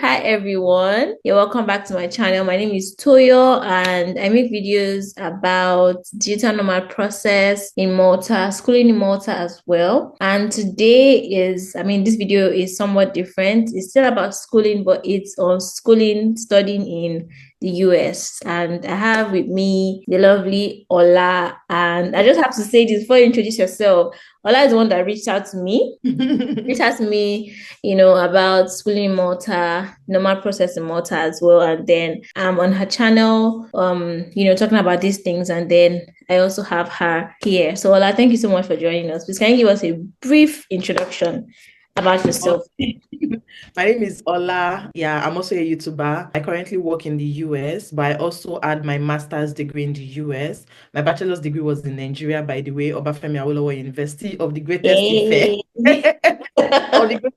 Hi everyone. You're welcome back to my channel. My name is Toyo and I make videos about digital nomad process in Malta, schooling in Malta as well. And today this video is somewhat different. It's still about schooling, but it's on schooling, studying in the US. And I have with me the lovely Ola. And I just have to say this before you introduce yourself. Ola is the one that reached out to me. Reached out to me about schooling in Malta, normal process in Malta as well. And then I'm on her channel, talking about these things. And then I also have her here. So Ola, thank you so much for joining us. Please can you give us a brief introduction about yourself? Okay. My name is Ola. Yeah, I'm also a YouTuber. I currently work in the US, but I also had my master's degree in the US. My bachelor's degree was in Nigeria, by the way, Obafemi Awolowo University of the greatest Ife. Yay. Of the greatest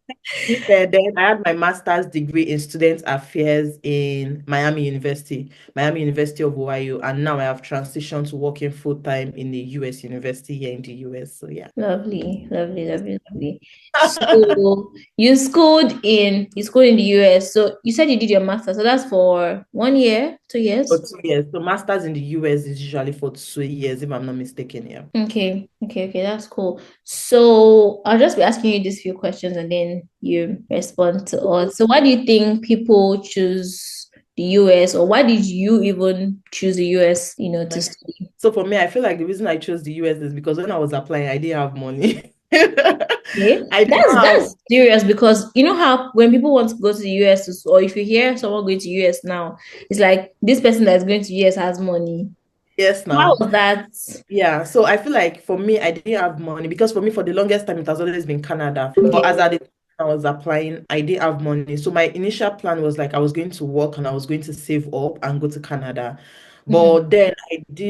Ife. Then I had my master's degree in student affairs in Miami University of Ohio, and now I have transitioned to working full time in the US university here in the US. So yeah. Lovely, lovely, lovely, lovely. So you schooled in the US. So you said you did your master. So that's for 1 year, 2 years? For 2 years. So masters in the US is usually for 2 years, if I'm not mistaken. Yeah. Okay, that's cool. So I'll just be asking you these few questions and then you respond to us. So why do you think people choose the US, or why did you even choose the US, to Okay. study? So for me, I feel like the reason I chose the US is because when I was applying, I didn't have money. Okay. I did That's not have. that's serious because you know how when people want to go to the US, or if you hear someone going to US now, it's like this person that's going to US has money. Yes, How now. was that? Yeah. So I feel like for me, I didn't have money because for me, for the longest time, it has always been Canada. But Okay. as at the time I was applying, I didn't have money. So my initial plan was like I was going to work and I was going to save up and go to Canada. Mhm. But then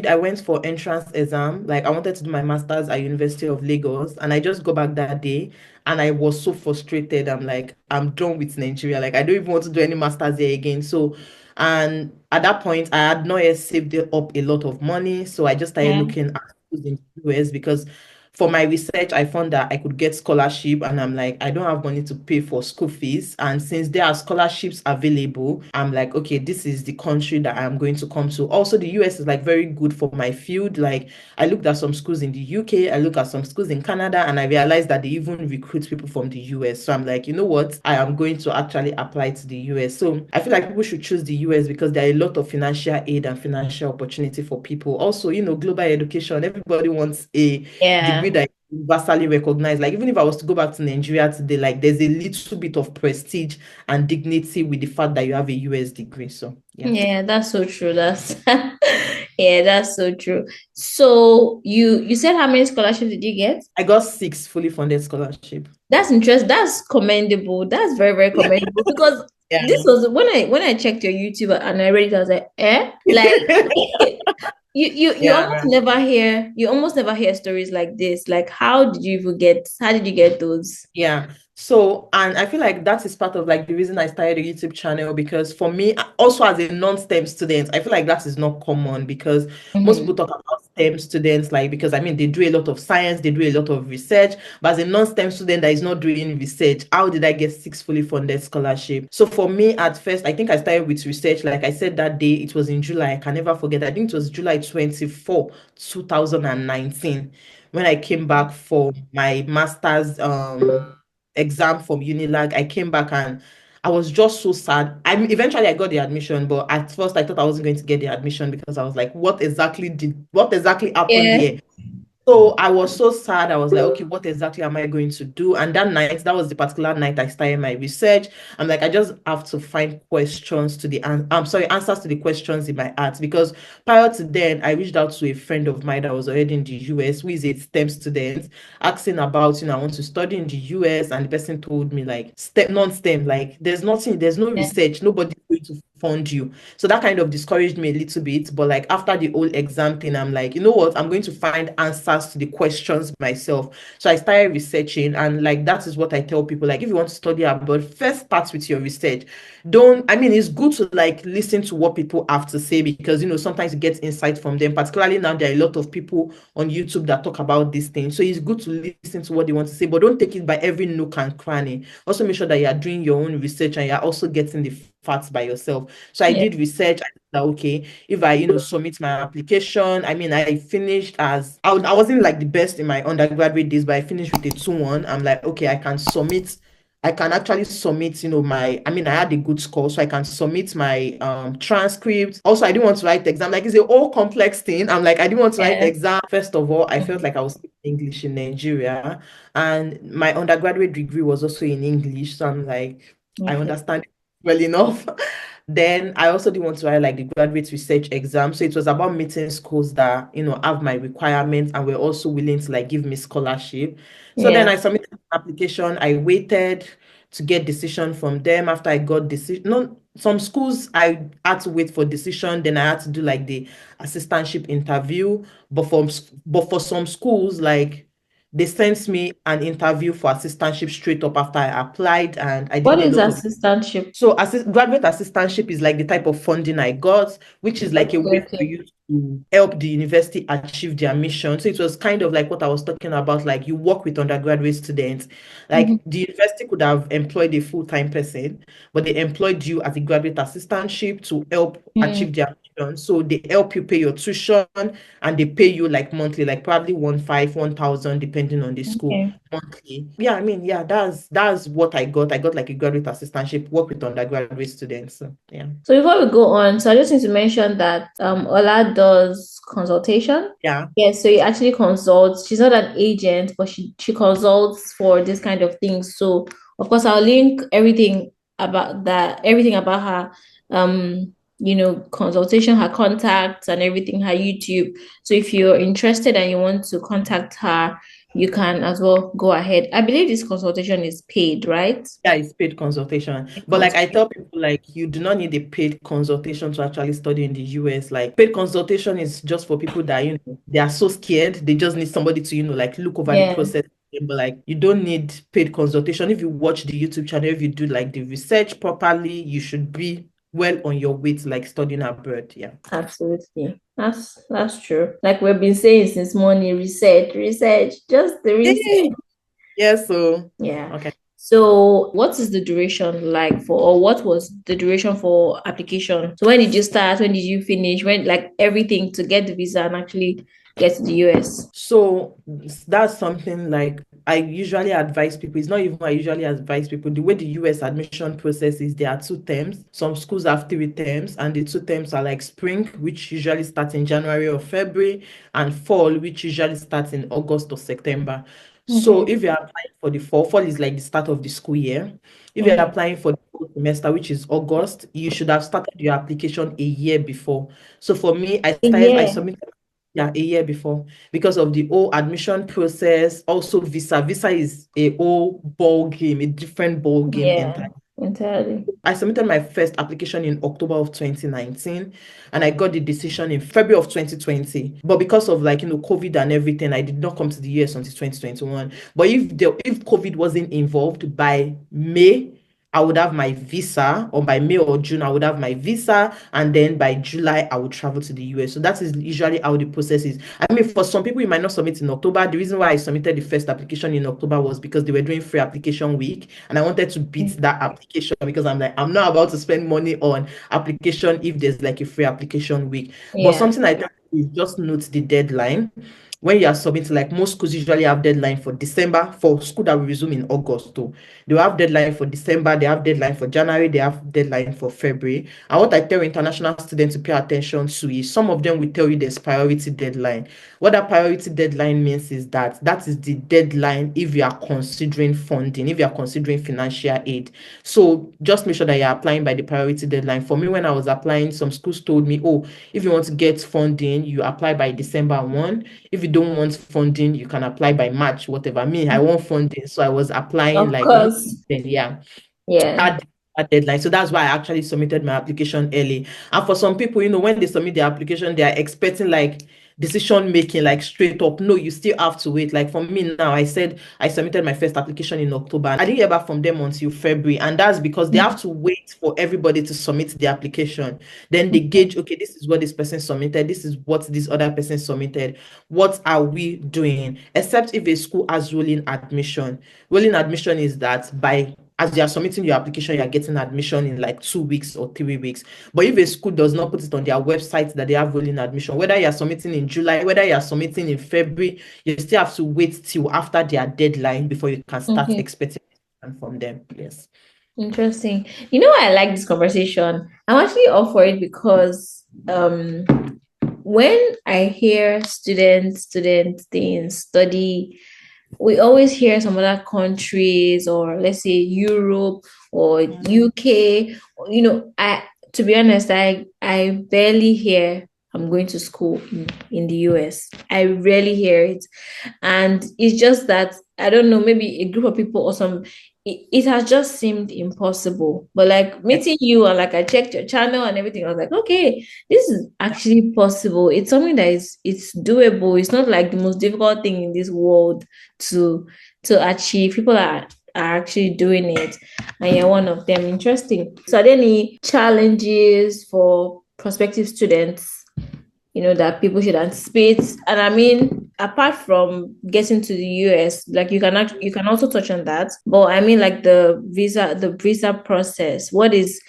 I went for entrance exam. Like I wanted to do my master's at University of Lagos. And I just go back that day and I was so frustrated. I'm like, I'm done with Nigeria. Like I don't even want to do any master's here again. So, and at that point, I had not yet saved up a lot of money. So I just started Yeah. looking at schools in the US because for my research, I found that I could get scholarship, and I'm like, I don't have money to pay for school fees. And since there are scholarships available, I'm like, okay, this is the country that I'm going to come to. Also, the US is like very good for my field. Like, I looked at some schools in the UK, I look at some schools in Canada, and I realized that they even recruit people from the US. So I'm like, you know what? I am going to actually apply to the US. So I feel like people should choose the US because there are a lot of financial aid and financial opportunity for people. Also, global education, everybody wants a degree Yeah. that is universally recognized. Like even if I was to go back to Nigeria today, like there's a little bit of prestige and dignity with the fact that you have a US degree. So yeah. Yeah, that's so true. That's yeah, that's so true. So you said how many scholarships did you get? I got 6 fully funded scholarship. That's interesting. That's commendable. That's very, very commendable because this Yeah. was when I checked your YouTube and I read it, I was like, eh? Like Yeah. you almost never hear stories like this. Like how did you get those? Yeah. So, and I feel like that is part of like the reason I started a YouTube channel because for me, also as a non-STEM student, I feel like that is not common because most Mhm. people talk about STEM students, like because I mean they do a lot of science, they do a lot of research, but as a non-STEM student that is not doing research, how did I get 6 fully funded scholarship? So for me, at first, I think I started with research. Like I said that day, it was in July. I can never forget. I think it was July 24, 2019 when I came back for my master's exam from Unilag. I came back and I was just so sad. Eventually I got the admission, but at first I thought I wasn't going to get the admission because I was like, what exactly happened Yeah. here? So I was so sad. I was like, okay, what exactly am I going to do? And that night, that was the particular night I started my research. I'm like, I just have to find answers to the questions in my heart. Because prior to then, I reached out to a friend of mine that was already in the US, who is a STEM student, asking about, I want to study in the US. And the person told me like STEM, non-STEM, like there's nothing, there's no Yeah. research, nobody's going to fund you. So that kind of discouraged me a little bit. But like after the whole exam thing, I'm like, you know what? I'm going to find answers to the questions myself. So I started researching, and like that is what I tell people. Like, if you want to study abroad, first start with your research. Don't, I mean, it's good to like listen to what people have to say, because sometimes you get insight from them. Particularly now, there are a lot of people on YouTube that talk about these things. So it's good to listen to what they want to say, but don't take it by every nook and cranny. Also make sure that you are doing your own research and you're also getting the facts by yourself. So I Yeah. did research. I thought, okay, if I submit my application, I mean, I finished as I wasn't like the best in my undergraduate days, but I finished with a 2-1. I'm like, okay, I can actually submit, my, I mean, I had a good score, so I can submit my transcript. Also, I didn't want to write the exam. Like, it's a whole complex thing. I'm like, I didn't want to write the Yeah. exam. First of all, I felt like I was speaking English in Nigeria, and my undergraduate degree was also in English. So I'm like, I Okay. understand it well enough. Then I also didn't want to write like the graduate research exam. So it was about meeting schools that, have my requirements and were also willing to like give me scholarship. So then Yeah. I submitted an application. I waited to get decision from them. After I got decision, no, some schools I had to wait for decision. Then I had to do like the assistantship interview. But for some schools, like they sent me an interview for assistantship straight up after I applied, and I What did a is lot of. assistantship? So graduate assistantship is like the type of funding I got, which is like a Okay, way for okay. you to help the university achieve their mission. So it was kind of like what I was talking about, like you work with undergraduate students. Mhm. Like the university could have employed a full-time person, but they employed you as a graduate assistantship to help Mm, achieve their mission. So they help you pay your tuition, and they pay you like monthly, like probably 1,000 depending on the school okay. monthly. Yeah, I mean, yeah, that's what I got. I got like a graduate assistantship, work with undergraduate students. So yeah. So before we go on, so I just need to mention that Ola does consultation. Yeah. Yes, so he actually consults. She's not an agent, but she consults for this kind of things. So of course I'll link everything about her consultation, her contacts and everything, her YouTube. So if you're interested and you want to contact her, you can as well go ahead. I believe this consultation is paid, right? Yeah, it's paid consultation. Paid But like I consultation. tell people, like you do not need a paid consultation to actually study in the US. Like paid consultation is just for people that, they are so scared. They just need somebody to, like look over the Yeah. process. But like you don't need paid consultation. If you watch the YouTube channel, if you do like the research properly, you should be well on your way to like studying abroad. Yeah. Absolutely. That's true. Like we've been saying since morning, research, just the research. Yay! Yeah, so Yeah. okay. So what is the duration like for, or what was the duration for application? So when did you start? When did you finish? When, like, everything to get the visa and actually get to the US? So that's something like I usually advise people. It's not even I usually advise people. The way the US admission process is, there are 2 terms. Some schools have 3 terms, and the 2 terms are like spring, which usually starts in January or February, and fall, which usually starts in August or September. So Okay. if you're applying for the fall is like the start of the school year. If you're Mhm. applying for the fall semester, which is August, you should have started your application a year before. So for me, I Yeah. submitted, yeah, a year before, because of the whole admission process. Also, visa is a whole ball game, a different ball game Yeah. entirely. Entirely. I submitted my first application in October of 2019, and I got the decision in February of 2020. But because of like COVID and everything, I did not come to the US until 2021. But if COVID wasn't involved, by May I would have my visa, or by May or June I would have my visa, and then by July I would travel to the US. So that is usually how the process is. I mean, for some people, you might not submit in October. The reason why I submitted the first application in October was because they were doing free application week, and I wanted to beat that application, because I'm like, I'm not about to spend money on application if there's like a free application week. But Yeah. something I tell you is just note the deadline. When you are submitting, like most schools usually have deadline for December, for school that will resume in August too. They will have deadline for December, they have deadline for January, they have deadline for February. And what I tell international students to pay attention to is, some of them will tell you there's priority deadline. What that priority deadline means is that is the deadline if you are considering funding, if you are considering financial aid. So just make sure that you're applying by the priority deadline. For me, when I was applying, some schools told me, oh, if you want to get funding, you apply by December 1. If you don't want funding, you can apply by March, whatever. Me, I want funding. So I was applying Of like course. then, yeah. Yeah. a deadline. So that's why I actually submitted my application early. And for some people, when they submit their application, they are expecting like decision making, like straight up. No, you still have to wait. Like for me now, I said I submitted my first application in October. And I didn't hear back from them until February. And that's because they have to wait for everybody to submit the application. Then they gauge, okay, this is what this person submitted. This is what this other person submitted. What are we doing? Except if a school has rolling admission. Rolling admission is that by as you are submitting your application, you are getting admission in like 2 weeks or 3 weeks. But if a school does not put it on their website that they have rolling admission, whether you are submitting in July, whether you are submitting in February, you still have to wait till after their deadline before you can start Okay. expecting from them. Yes. Interesting. You know, I like this conversation. I'm actually up for it because when I hear students things, study, we always hear some other countries or let's say Europe or UK. I to be honest, I barely hear I'm going to school in the US. I rarely hear it. And it's just that I don't know, maybe a group of people or some it has just seemed impossible. But like meeting you and like I checked your channel and everything, I was like, okay, this is actually possible. It's something that is it's doable. It's not like the most difficult thing in this world to achieve. People are actually doing it, and you're one of them. Interesting. So, are there any challenges for prospective students? That people should anticipate. And I mean, apart from getting to the US, like you can also touch on that. But I mean, like the visa process. What is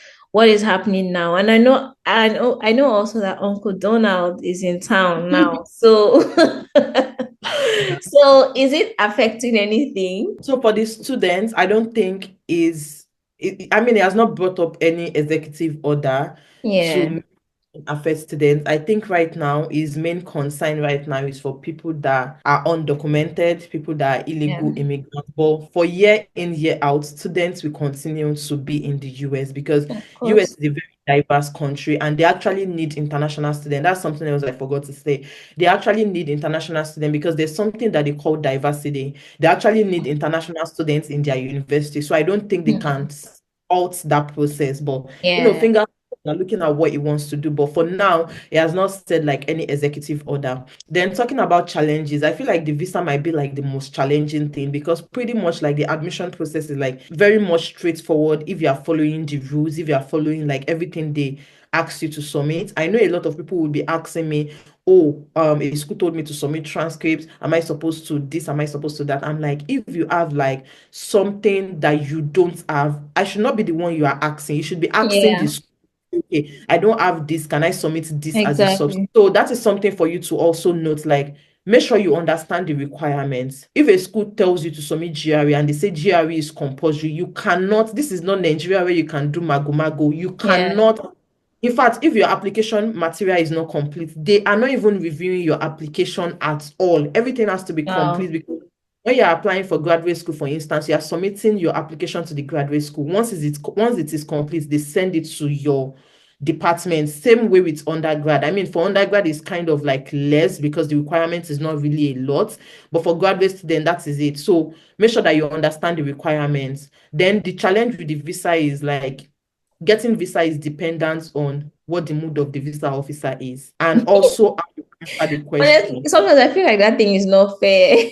happening now? And I know also that Uncle Donald is in town now. So so is it affecting anything? So for the students, I don't think I mean, it has not brought up any executive order Yeah. to affect students. I think right now his main concern right now is for people that are undocumented, people that are Yeah. illegal immigrants. But for year in, year out, students will continue to be in the US because Of US course. is a very diverse country and they actually need international students. That's something else I forgot to say. They actually need international students because there's something that they call diversity. They actually need international students in their university. So I don't think they can halt that process. But Yeah. fingers are looking at what he wants to do. But for now, he has not said like any executive order. Then talking about challenges, I feel like the visa might be like the most challenging thing because pretty much like the admission process is like very much straightforward if you are following the rules, if you are following like everything they ask you to submit. I know a lot of people will be asking me, oh, a school told me to submit transcripts. Am I supposed to this? Am I supposed to that? I'm like, if you have like something that you don't have, I should not be the one you are asking. You should be asking Yeah. the school, okay, I don't have this. Can I submit this as a sub? Exactly. So that is something for you to also note, like, make sure you understand the requirements. If a school tells you to submit GRE and they say GRE is compulsory, you cannot, this is not Nigeria where you can do mago. You Yeah. cannot. In fact, if your application material is not complete, they are not even reviewing your application at all. Everything has to be complete Wow. because when you're applying for graduate school, for instance, you are submitting your application to the graduate school. Once it is complete, they send it to your department. Same way with undergrad. I mean, for undergrad, it's kind of like less because the requirement is not really a lot. But for graduate student, that is it. So make sure that you understand the requirements. Then the challenge with the visa is like getting visa is dependent on what the mood of the visa officer is and also how you answer the Honestly, question. sometimes I feel like that thing is not fair.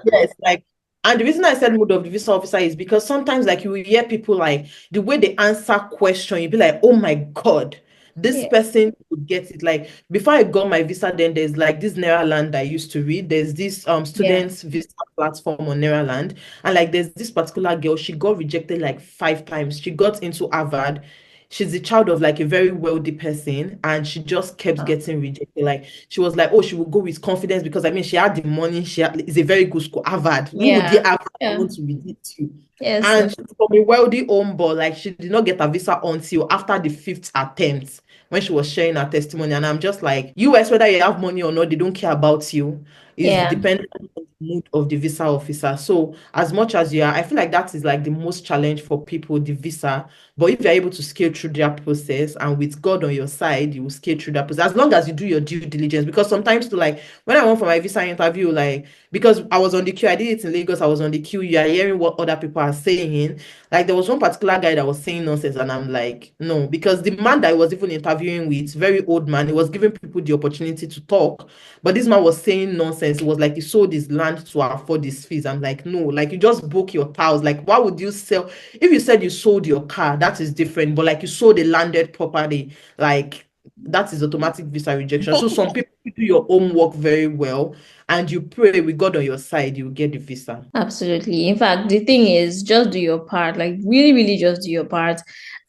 Yes, like, and the reason I said mood of the visa officer is because sometimes, like, you will hear people like the way they answer question, you'll be like, oh my God, this Yeah. person would get it. Like, before I got my visa, then there's like this Neraland I used to read. There's this Yeah. students visa platform on Neraland, and like there's this particular girl, she got rejected like 5 times. She got into Harvard. She's the child of like a very wealthy person, and she just kept getting rejected. Like she was like, oh, she would go with confidence because I mean, she had the money. It's a very good school, Harvard. Who would the Yeah. Harvard Yeah. want to reject you? Yes. And she's from a wealthy home, but like she did not get a visa until after the fifth attempt when she was sharing her testimony. And I'm just like, US, whether you have money or not, they don't care about you. is Yeah. dependent on the mood of the visa officer. So as much as you are, I feel like that is like the most challenge for people, the visa. But if you're able to scale through their process and with God on your side, you will scale through that process as long as you do your due diligence. Because sometimes to like when I went for my visa interview, like because I was on the queue, I did it in Lagos, I was on the queue, you are hearing what other people are saying. Like there was one particular guy that was saying nonsense, and I'm like, no, because the man that I was even interviewing with, very old man, he was giving people the opportunity to talk, but this man was saying nonsense. It was like he sold his land to afford his fees. I'm like, no, like you just book your tiles. Like, why would you sell? If you said you sold your car, that is different. But like you sold a landed property, like that is automatic visa rejection. So some people you do your homework very well and you pray with God on your side, you will get the visa. Absolutely. In fact, the thing is, just do your part. Like, really, really just do your part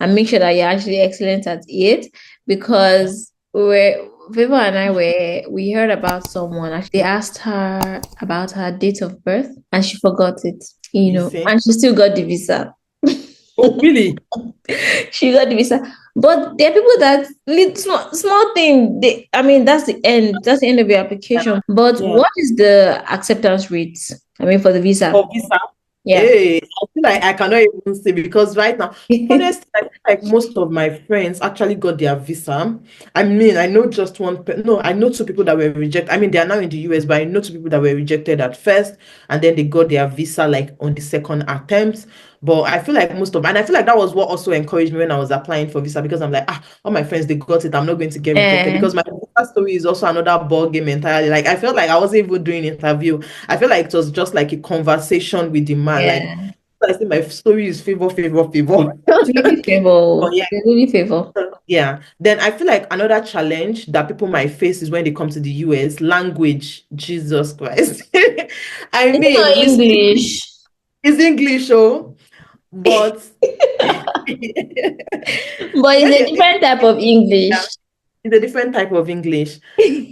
and make sure that you're actually excellent at it. Because Viva and I we heard about someone. Actually, they asked her about her date of birth and she forgot it, You see? and she still got the visa. Oh, really? She got the visa. But there are people that small thing. I mean, that's the end. That's the end of your Yeah. application. But Yeah. what is the acceptance rate? I mean, for the visa. For visa. Yeah. Hey, I feel like I cannot even say because right now, honestly, I feel like most of my friends actually got their visa. I mean, I know just no, I know two people that were rejected. I mean, they are now in the US, but I know two people that were rejected at first, and then they got their visa like on the second attempt. But I feel like and I feel like that was what also encouraged me when I was applying for visa because I'm like, all my friends they got it. I'm not going to get rejected Eh, because my visa story is also another ball game entirely. Like I felt like I wasn't even doing interview. I feel like it was just like a conversation with the man. Like yeah. I think my story is favor, favor, favor. It's really But favor. yeah, They really favor. yeah. Then I feel like another challenge that people might face is when they come to the US, language. Jesus Christ. I Is it mean, not we speak English? is English, oh, but But it's when a you're different type of English. yeah, it's a different type of English.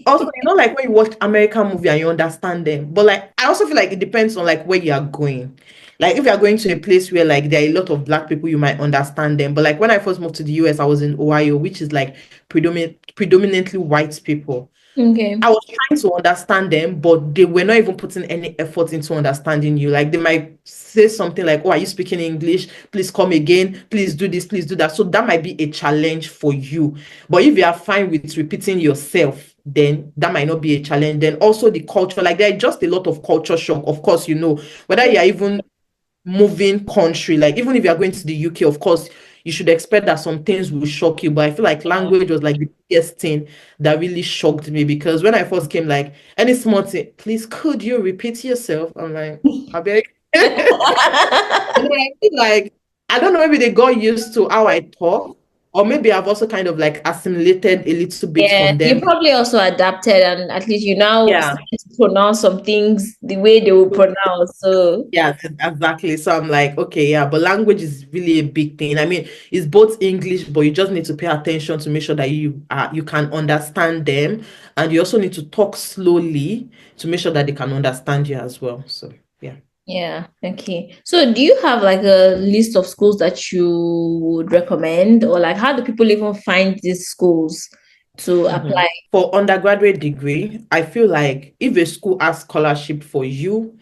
Also, like when you watch American movie and you understand them, but like I also feel like it depends on like where you are going. Like if you are going to a place where like there are a lot of black people, you might understand them. But like when I first moved to the US, I was in Ohio, which is like predominantly white people. Okay. I was trying to understand them, but they were not even putting any effort into understanding you. Like they might say something like, "Oh, are you speaking English? Please come again. Please do this. Please do that." So that might be a challenge for you. But if you are fine with repeating yourself, then that might not be a challenge. Then also the culture, like there are just a lot of culture shock. Of course, whether you are even moving country, like even if you're going to the UK, of course, you should expect that some things will shock you. But I feel like language was like the biggest thing that really shocked me because when I first came, like any small thing, please could you repeat yourself? I'm like, I beg. And then I feel like I don't know, maybe they got used to how I talk, or maybe I've also kind of like assimilated a little bit Yeah, from you them. probably also adapted, and at least you now Yeah. starting to pronounce some things the way they will pronounce. So Yes, exactly. So I'm like, okay, yeah, but language is really a big thing. I mean, it's both English, but you just need to pay attention to make sure that you can understand them, and you also need to talk slowly to make sure that they can understand you as well. So yeah. yeah, okay. So do you have like a list of schools that you would recommend, or like how do people even find these schools to Mhm. apply? For undergraduate degree, I feel like if a school has scholarship for you,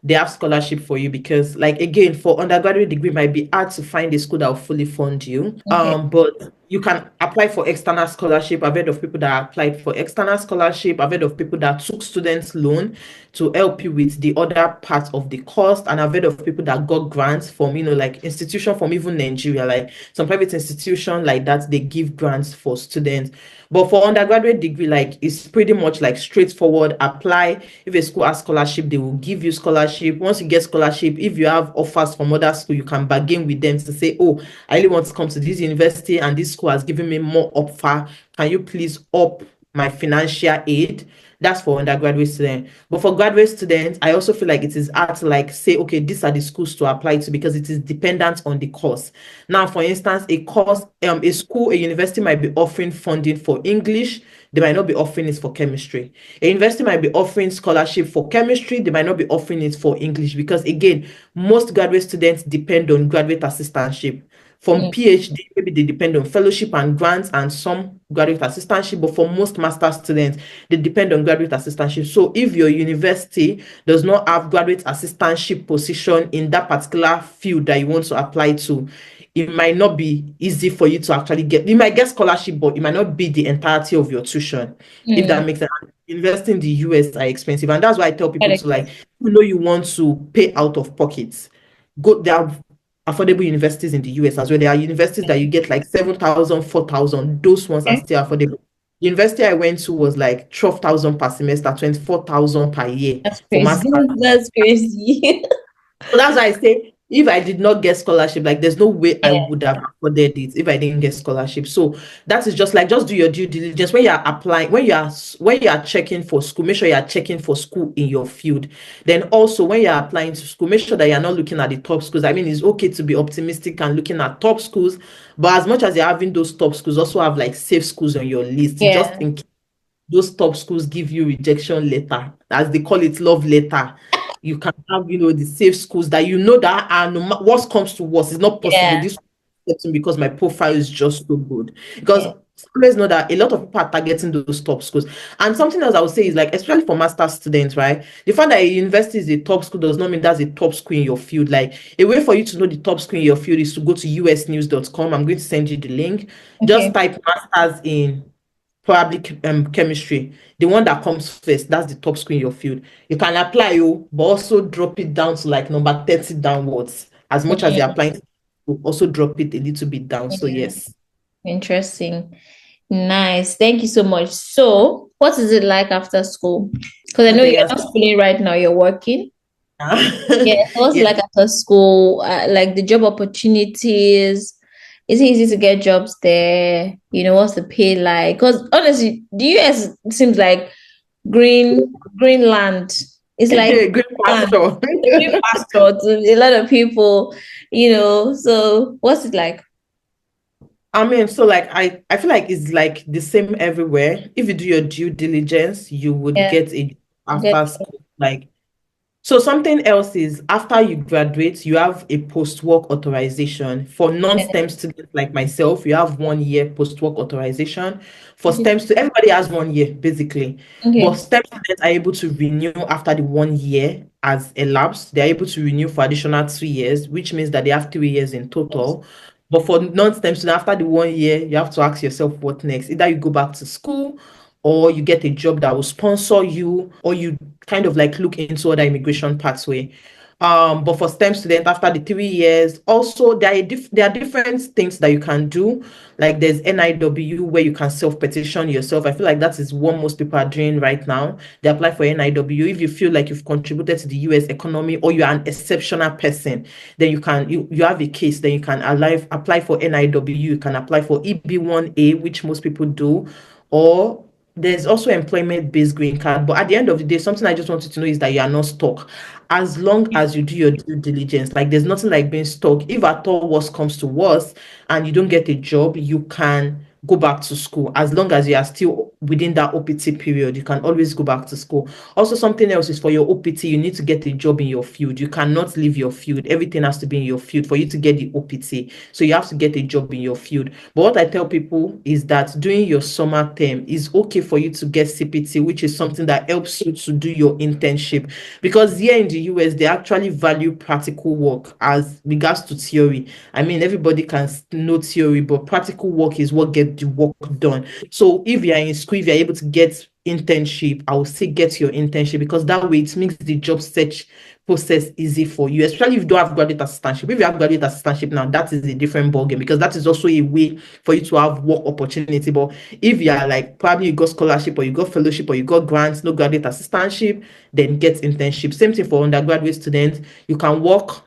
they have scholarship for you because like again for undergraduate degree it might be hard to find a school that will fully fund you Okay. but you can apply for external scholarship. I've heard of people that applied for external scholarship. I've heard of people that took students loan to help you with the other part of the cost, and I've heard of people that got grants from like institution from even Nigeria, like some private institution like that, they give grants for students. But for undergraduate degree, like it's pretty much like straightforward. Apply. If a school has scholarship, they will give you scholarship. Once you get scholarship, if you have offers from other school, you can bargain with them to say, "Oh, I really want to come to this university, and this school has given me more offer. Can you please up my financial aid?" That's for undergraduate students. But for graduate students, I also feel like it is hard to like say, okay, these are the schools to apply to because it is dependent on the course. Now, for instance, a school, a university might be offering funding for English, they might not be offering it for chemistry. A university might be offering scholarship for chemistry, they might not be offering it for English because again, most graduate students depend on graduate assistantship. From Mm, PhD, maybe they depend on fellowship and grants and some graduate assistantship, but for most master students, they depend on graduate assistantship. So if your university does not have graduate assistantship position in that particular field that you want to apply to, it might not be easy for you to actually get. You might get scholarship, but it might not be the entirety of your tuition, if that mm. makes sense. Investing in the US are expensive, and that's why I tell people Correct. to, like, you know, you want to pay out of pocket, go there are affordable universities in the US as well. There are universities that you get like 7,000, 4,000. Those ones are Okay. still affordable. The university I went to was like 12,000 per semester, 24,000 per year That's for crazy. master. That's crazy. So that's why I say, if I did not get scholarship, like there's no way I Yeah, would have afforded it if I didn't get scholarship. So that is just like, just do your due diligence when you are applying, when you are checking for school. Make sure you are checking for school in your field. Then also when you are applying to school, make sure that you're not looking at the top schools. I mean, it's okay to be optimistic and looking at top schools, but as much as you're having those top schools, also have like safe schools on your list, just yeah, in case those top schools give you rejection letter, as they call it, love letter. You can have, the safe schools that you know that are, no what comes to worst, it's not possible. yeah, This because my profile is just so good. Because yeah. always know that a lot of people are targeting those top schools. And something else I would say is, like, especially for master students, right? The fact that a university is a top school does not mean that's a top school in your field. Like, a way for you to know the top school in your field is to go to usnews.com. I'm going to send you the link. Just Okay. type masters in probably chemistry, the one that comes first, that's the top school in your field. You can apply you, but also drop it down to like number 30 downwards. As much as you're Mm, applying, to also drop it a little bit down. So yeah. yes. Interesting. Nice. Thank you so much. So, what is it like after school? Because I know Okay, you're yes. not schooling right now, you're working. Yeah. So what's it Yes. like after school? Like the job opportunities? Is it easy to get jobs there? What's the pay like? Because honestly, the US seems like green land. It's like Great land, pastor. a green pasture to a lot of people. So what's it like? I mean, so like I feel like it's like the same everywhere. If you do your due diligence, you would Yeah, get a get after school. Like, so something else is, after you graduate, you have a post-work authorization. For yeah. non-STEM students like myself, you have 1 year post-work authorization. For Okay. STEM students, everybody has 1 year basically. But Okay. STEM students are able to renew after the 1 year has elapsed. They're able to renew for additional 2 years, which means that they have 3 years in total. But for non-STEM students, after the 1 year, you have to ask yourself what next. Either you go back to school, or you get a job that will sponsor you, or you kind of like look into other immigration pathway. But for STEM students, after the 3 years, also there are different things that you can do. Like there's NIW, where you can self-petition yourself. I feel like that is what most people are doing right now. They apply for NIW. If you feel like you've contributed to the US economy, or you are an exceptional person, then you have a case, then you can apply for NIW. You can apply for EB1A, which most people do, or there's also employment-based green card. But at the end of the day, something I just wanted to know is that you are not stuck. As long as you do your due diligence, like there's nothing like being stuck. If at all worst comes to worst and you don't get a job, you can go back to school. As long as you are still within that OPT period, you can always go back to school. Also, something else is, for your OPT, you need to get a job in your field. You cannot leave your field. Everything has to be in your field for you to get the OPT. So you have to get a job in your field. But what I tell people is that during your summer term, is okay for you to get CPT, which is something that helps you to do your internship. Because here in the US, they actually value practical work as regards to theory. I mean, everybody can know theory, but practical work is what gets the work done. So if you are in school, if you're able to get internship, I would say get your internship, because that way it makes the job search process easy for you, especially if you don't have graduate assistantship. If you have graduate assistantship now, that is a different ballgame, because that is also a way for you to have work opportunity. But if you are like, probably you got scholarship, or you got fellowship, or you got grants, no graduate assistantship, then get internship. Same thing for undergraduate students. You can work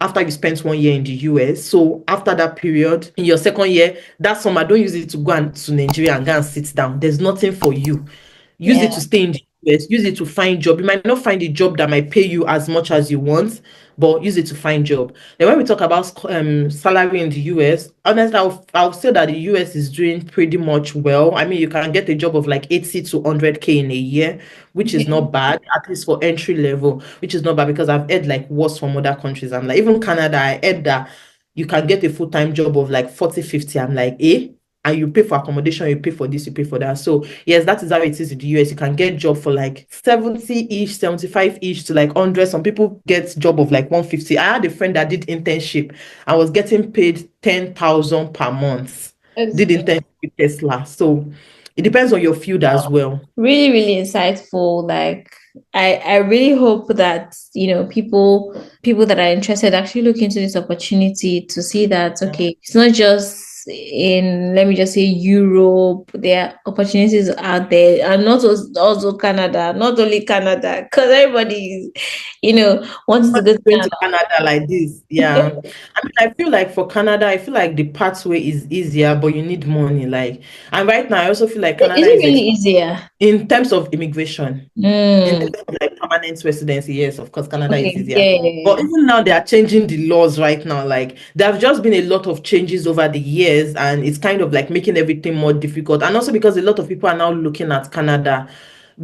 after you spent 1 year in the US. So after that period, in your second year, that summer, don't use it to go and to Nigeria and go and sit down. There's nothing for you. Use it Yeah. to stay in the US. Use it to find job. You might not find a job that might pay you as much as you want, but use it to find job. Then when we talk about salary in the US, honestly, I'll say that the US is doing pretty much well. I mean, you can get a job of like 80 to 100K in a year, which is Okay. not bad, at least for entry level, which is not bad, because I've heard like worse from other countries. I'm like, even Canada, I heard that you can get a full-time job of like 40, 50. I'm like, eh? And you pay for accommodation, you pay for this, you pay for that. So yes, that is how it is in the US. You can get job for like 70-ish, 75-ish to like 100. Some people get job of like 150. I had a friend that did internship. I was getting paid 10,000 per month. It's Did internship with Tesla. So it depends on your field as well. really, really insightful. Like I really hope that, people that are interested actually look into this opportunity to see that, okay, it's not just in, let me just say, Europe. There are opportunities out there, and not also Canada, not only Canada, because everybody, wants to Not go to going to Canada like this. Yeah. Canada. I mean, I feel like for Canada, I feel like the pathway is easier, but you need money. Like, and right now, I also feel like Is Canada it is really easier? in terms of immigration, in Mm, terms of like permanent residency. Yes, of course, Canada is okay, easier. yeah, yeah, But yeah. even now, they are changing the laws right now. Like, there have just been a lot of changes over the years, and it's kind of like making everything more difficult. And also because a lot of people are now looking at Canada,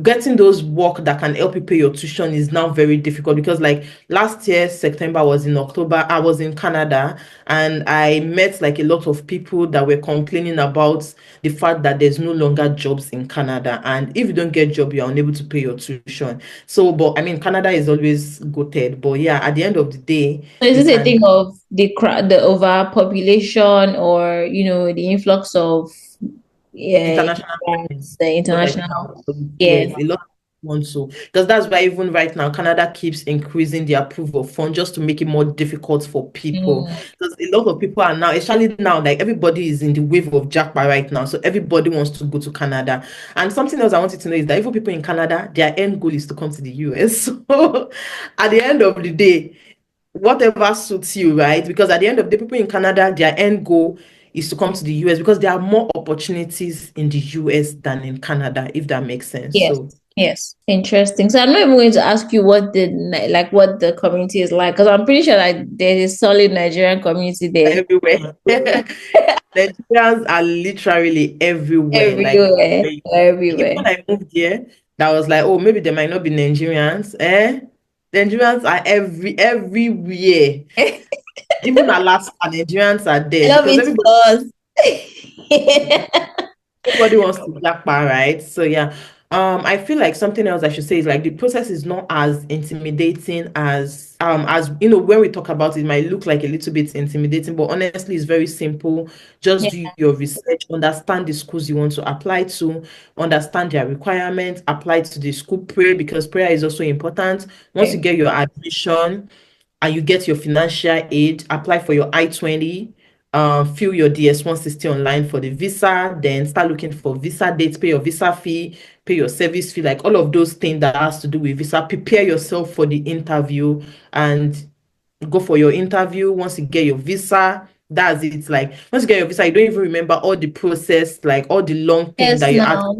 getting those work that can help you pay your tuition is now very difficult because like last year September was in October, I was in Canada and I met like a lot of people that were complaining about the fact that there's no longer jobs in Canada, and if you don't get job you're unable to pay your tuition. So but I mean Canada is always goated, but yeah, at the end of the day So is you this a thing can of the overpopulation, or the influx of, yeah, international students. the So right now, international, so yeah. yes, a lot of people want to, because that's why even right now, Canada keeps increasing the approval fund just to make it more difficult for people. Mm, Because a lot of people are now, especially now, like everybody is in the wave of jackpot right now. So everybody wants to go to Canada. And something else I wanted to know is that even people in Canada, their end goal is to come to the US. So at the end of the day, whatever suits you, right? Because at the end of the day, people in Canada, their end goal is to come to the US because there are more opportunities in the US than in Canada, if that makes sense. yes, So yes, interesting. So I'm not even going to ask you what the community is like, because I'm pretty sure like there's a solid Nigerian community there everywhere. Nigerians are literally everywhere. Like everywhere, even everywhere. when I moved here, that was like, oh, maybe there might not be Nigerians. The Nigerians are everywhere. I Even Alaska, Nigerians are there love because it everybody for us. everybody wants to jackpot, right? So yeah. I feel like something else I should say is like the process is not as intimidating as when we talk about it, it might look like a little bit intimidating, but honestly it's very simple. Just Yeah, do your research, understand the schools you want to apply to, understand their requirements, apply to the school, pray because prayer is also important. Once you okay. get your admission, and you get your financial aid, apply for your I-20, fill your DS-160 online for the visa, then start looking for visa dates, pay your visa fee, pay your service fee, like all of those things that has to do with visa. Prepare yourself for the interview and go for your interview. Once you get your visa, that's it. Like once you get your visa, you don't even remember all the process, like all the long thing Yes, that you had now.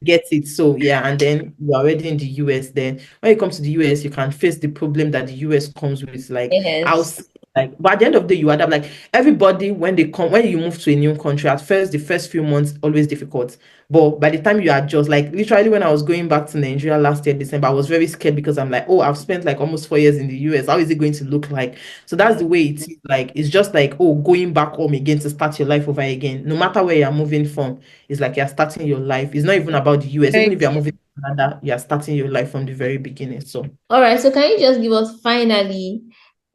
get it. So yeah, and then you're already in the US. Then when it comes to the US, you can face the problem that the US comes with. Like I'll Yes. say, like, but at the end of the day, you adapt. Like everybody, when you move to a new country, at first the first few months always difficult. But by the time you adjust, like literally when I was going back to Nigeria last year, December, I was very scared because I'm like, oh, I've spent like almost 4 years in the US. How is it going to look like? So that's the way it is. Like it's just like, oh, going back home again to start your life over again. No matter where you're moving from, it's like you're starting your life. It's not even about the US. Even Very if you're true. moving to Canada, you're starting your life from the very beginning. So, All right. So can you just give us finally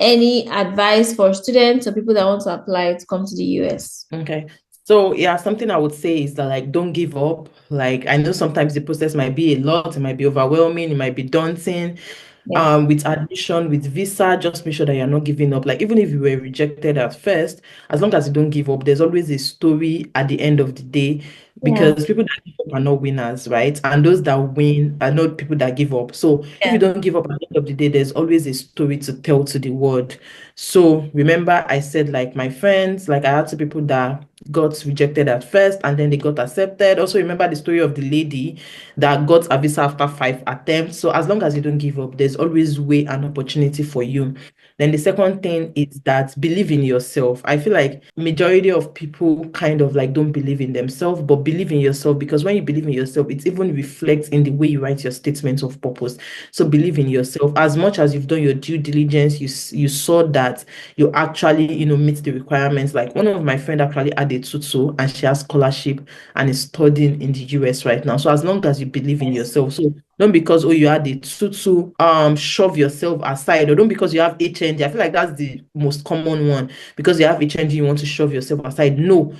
any advice for students or people that want to apply to come to the US? okay. So, yeah, something I would say is that, like, don't give up. Like, I know sometimes the process might be a lot, it might be overwhelming, it might be daunting. Yeah. With admission, with visa, just make sure that you're not giving up. Like, even if you were rejected at first, as long as you don't give up, there's always a story at the end of the day Yeah. because people that give up are not winners, right? And those that win are not people that give up. So if you Yeah. don't give up at the end of the day, there's always a story to tell to the world. So remember, I said, like, my friends, like, I had two people that got rejected at first and then they got accepted. Also, remember the story of the lady that got a visa after 5 attempts. So as long as you don't give up, there's always way and opportunity for you. Then the second thing is that believe in yourself. I feel like majority of people kind of like don't believe in themselves, but believe in yourself, because when you believe in yourself, it even reflects in the way you write your statements of purpose. So believe in yourself. As much as you've done your due diligence, you saw that you actually, meet the requirements. Like one of my friend actually had a tutu and she has scholarship and is studying in the US right now. So as long as you believe in Yes. yourself, so don't because you had a tutu shove yourself aside, or don't because you have HND. I feel like that's the most common one. Because you have HND, you want to shove yourself aside. No,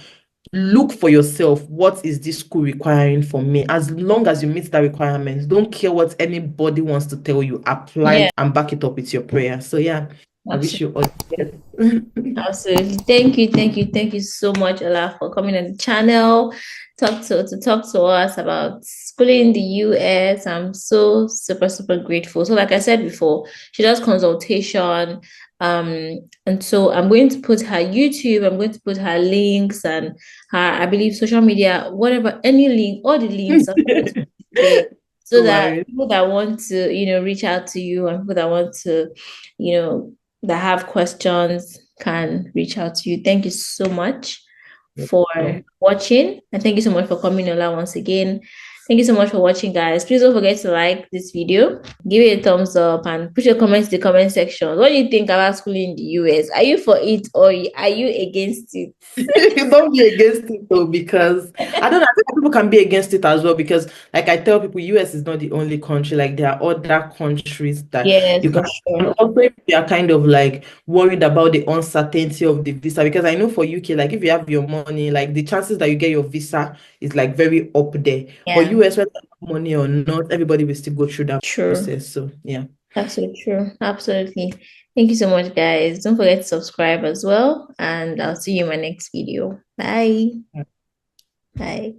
look for yourself. What is this school requiring from me? As long as you meet that requirement, don't care what anybody wants to tell you. Yeah, Apply and back it up with your prayer. So yeah, I wish you all the best. absolutely. Thank you so much, Ola, for coming on the channel. Talk to us about schooling in the US. I'm so super grateful. So, like I said before, she does consultation. And so I'm going to put her YouTube, I'm going to put her links and her, I believe, social media, whatever, any link, all the links I'm going to put there so No that worries. people that want to, reach out to you and people that want to, you know, that have questions can reach out to you. Thank you so much for No. watching. And thank you so much for coming, Ola, once again. Thank you so much for watching, guys. Please don't forget to like this video, give it a thumbs up, and put your comments in the comment section. What do you think about schooling in the US? Are you for it or are you against it? Don't be against it though, because I don't know. I think people can be against it as well because, like I tell people, US is not the only country. Like there are other countries that Yes, you can. for And sure. also, if you are kind of like worried about the uncertainty of the visa, because I know for UK, like if you have your money, like the chances that you get your visa is like very up there. But Yeah, US, whether you have money or not, everybody will still go through that true. process. So yeah. That's so true. Absolutely. Thank you so much, guys. Don't forget to subscribe as well. And I'll see you in my next video. Bye. Bye.